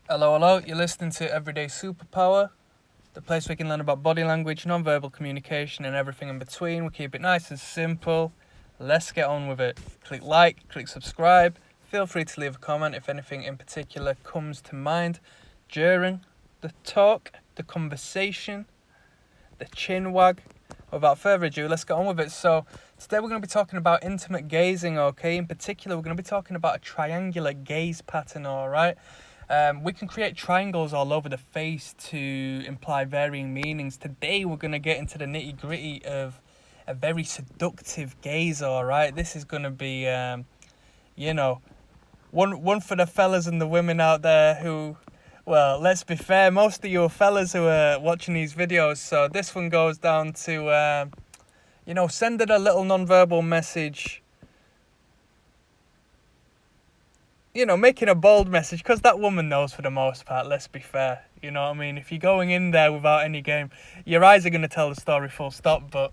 Hello, hello. You're listening to Everyday Superpower, the place where you can learn about body language, non-verbal communication, and everything in between. We keep it nice and simple. Let's get on with it. Click like, click subscribe. Feel free to leave a comment if anything in particular comes to mind during the talk, the conversation, the chin wag. Without further ado, let's get on with it. So today we're going to be talking about intimate gazing, okay? In particular, we're going to be talking about a triangular gaze pattern, all right? We can create triangles all over the face to imply varying meanings. Today we're going to get into the nitty-gritty of a very seductive gaze, all right? This is going to be, one for the fellas and the women out there who... Well, let's be fair, most of you are fellas who are watching these videos, so this one goes down to, sending a little non-verbal message, making a bold message, because that woman knows for the most part, let's be fair, you know what I mean? If you're going in there without any game, your eyes are going to tell the story full stop, but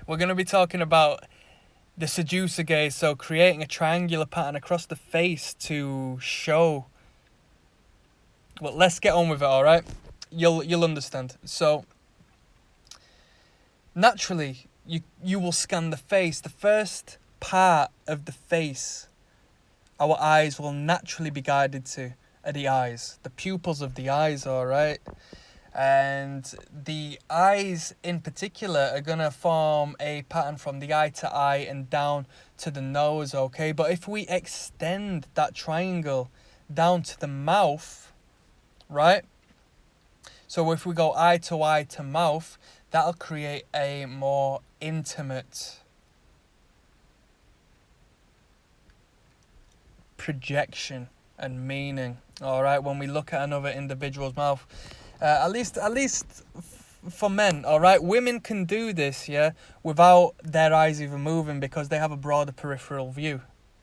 we're going to be talking about the seducer gaze, so creating a triangular pattern across the face to show... Well, let's get on with it, all right? You'll understand. So, naturally, you will scan the face. The first part of the face our eyes will naturally be guided to are the eyes, the pupils of the eyes, all right? And the eyes in particular are going to form a pattern from the eye to eye and down to the nose, okay? But if we extend that triangle down to the mouth... Right? So if we go eye to mouth, that'll create a more intimate projection and meaning. All right, when we look at another individual's mouth, at least for men. All right, women can do this, yeah, without their eyes even moving because they have a broader peripheral view,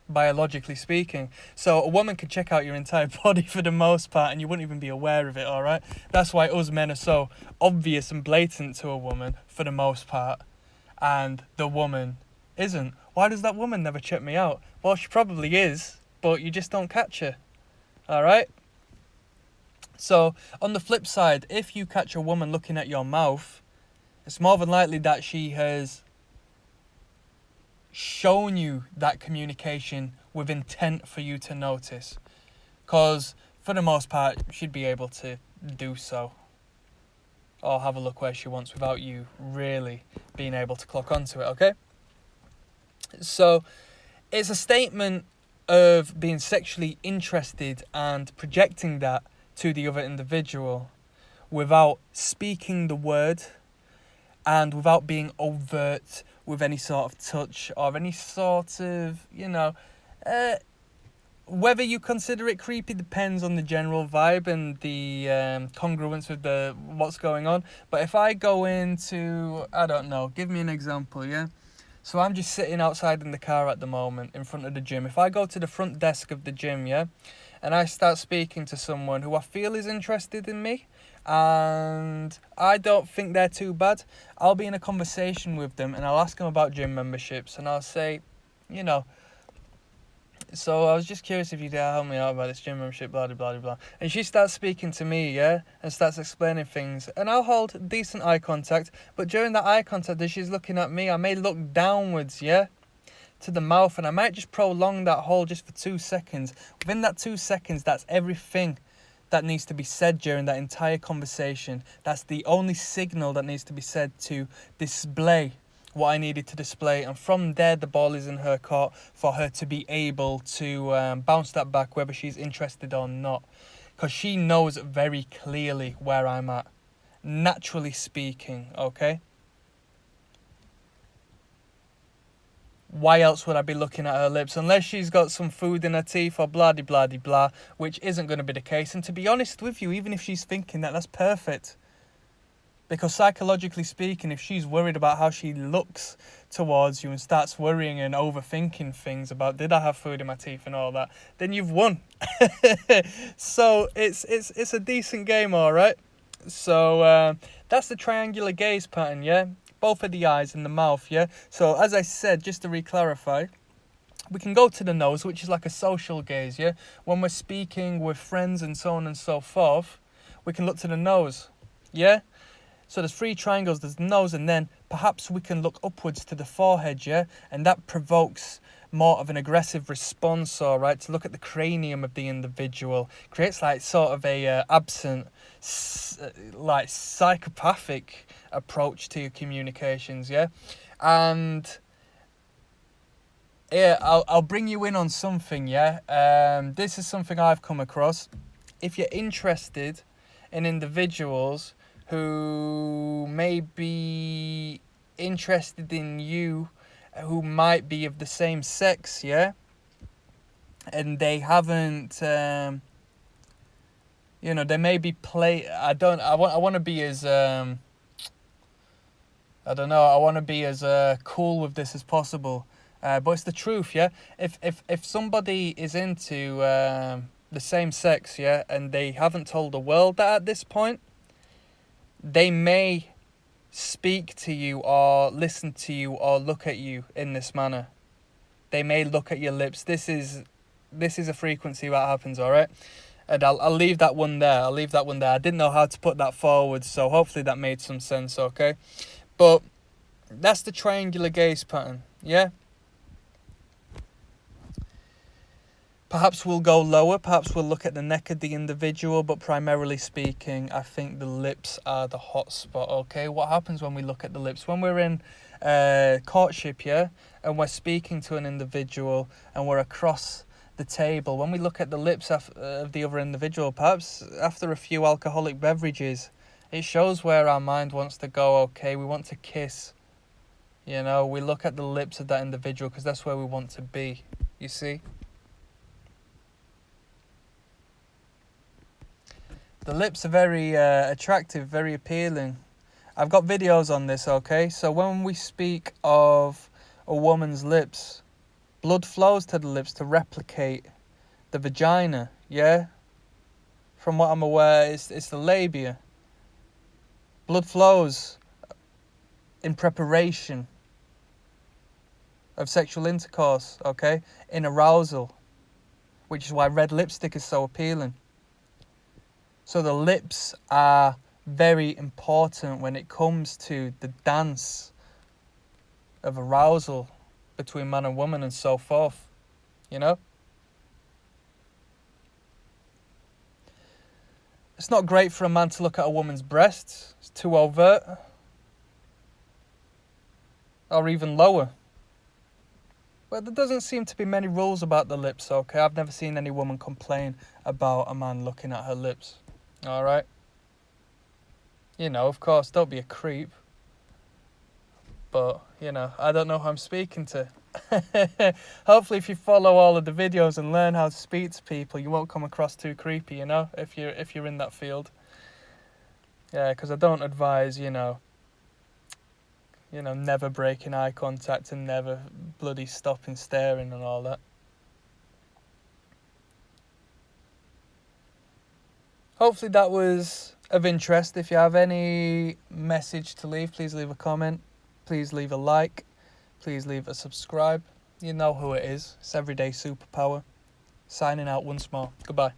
biologically speaking. So a woman can check out your entire body for the most part and you wouldn't even be aware of it, all right? That's why us men are so obvious and blatant to a woman for the most part, and the woman isn't. Why does that woman never check me out? Well, she probably is, but you just don't catch her, all right? So on the flip side, if you catch a woman looking at your mouth, it's more than likely that she has shown you that communication with intent for you to notice, because for the most part she'd be able to do so or have a look where she wants without you really being able to clock onto it, okay? So it's a statement of being sexually interested and projecting that to the other individual without speaking the word and without being overt with any sort of touch or any sort of, whether you consider it creepy depends on the general vibe and the congruence with what's going on. But if I go into, I don't know, give me an example, yeah? So I'm just sitting outside in the car at the moment in front of the gym. If I go to the front desk of the gym, yeah, and I start speaking to someone who I feel is interested in me, and I don't think they're too bad, I'll be in a conversation with them and I'll ask them about gym memberships and I'll say, so I was just curious if you could help me out about this gym membership, blah, blah, blah, blah. And she starts speaking to me, yeah, and starts explaining things. And I'll hold decent eye contact, but during that eye contact, as she's looking at me, I may look downwards, yeah, to the mouth, and I might just prolong that hold just for 2 seconds. Within that 2 seconds, that's everything that needs to be said during that entire conversation. That's the only signal that needs to be said to display what I needed to display, and from there the ball is in her court for her to be able to bounce that back whether she's interested or not, because she knows very clearly where I'm at, naturally speaking, okay? Why else would I be looking at her lips? Unless she's got some food in her teeth or blah de blah de blah, which isn't going to be the case. And to be honest with you, even if she's thinking that, that's perfect. Because psychologically speaking, if she's worried about how she looks towards you and starts worrying and overthinking things about did I have food in my teeth and all that, then you've won. So it's a decent game, all right? So that's the triangular gaze pattern, yeah? Both of the eyes and the mouth, yeah? So as I said, just to re-clarify, We can go to the nose, which is like a social gaze, yeah? When we're speaking with friends and so on and so forth, we can look to the nose, yeah? So there's 3 triangles, there's the nose, and then perhaps we can look upwards to the forehead, yeah? And that provokes more of an aggressive response, all right? To look at the cranium of the individual. Creates like sort of a absent, like psychopathic approach to your communications, yeah? And yeah, I'll bring you in on something, yeah? This is something I've come across. If you're interested in individuals who may be interested in you, who might be of the same sex, yeah? And they haven't, you know, they may be I want to be as, I don't know, I want to be as cool with this as possible. But it's the truth, yeah? If somebody is into the same sex, yeah, and they haven't told the world that at this point, they may speak to you or listen to you or look at you in this manner. They may look at your lips. This is a frequency that happens, all right? And I'll leave that one there. I'll leave that one there. I didn't know how to put that forward, so hopefully that made some sense, okay? But that's the triangular gaze pattern, yeah? Perhaps we'll go lower, perhaps we'll look at the neck of the individual, but primarily speaking, I think the lips are the hot spot, okay? What happens when we look at the lips? When we're in courtship, yeah, and we're speaking to an individual and we're across the table, when we look at the lips of the other individual, perhaps after a few alcoholic beverages, it shows where our mind wants to go, okay? We want to kiss, you know? We look at the lips of that individual because that's where we want to be, you see? The lips are very attractive, very appealing. I've got videos on this, okay? So when we speak of a woman's lips, blood flows to the lips to replicate the vagina, yeah? From what I'm aware, it's the labia. Blood flows in preparation of sexual intercourse, okay? In arousal, which is why red lipstick is so appealing. So the lips are very important when it comes to the dance of arousal between man and woman and so forth, you know? It's not great for a man to look at a woman's breasts. It's too overt. Or even lower. But there doesn't seem to be many rules about the lips, okay? I've never seen any woman complain about a man looking at her lips. Alright? You know, of course, don't be a creep. But, you know, I don't know who I'm speaking to. Hopefully if you follow all of the videos and learn how to speak to people, you won't come across too creepy, you know, if you're in that field. Yeah, because I don't advise, you know, never breaking eye contact and never bloody stopping staring and all that. Hopefully that was of interest. If you have any message to leave, please leave a comment. Please leave a like. Please leave a subscribe. You know who it is. It's Everyday Superpower. Signing out once more. Goodbye.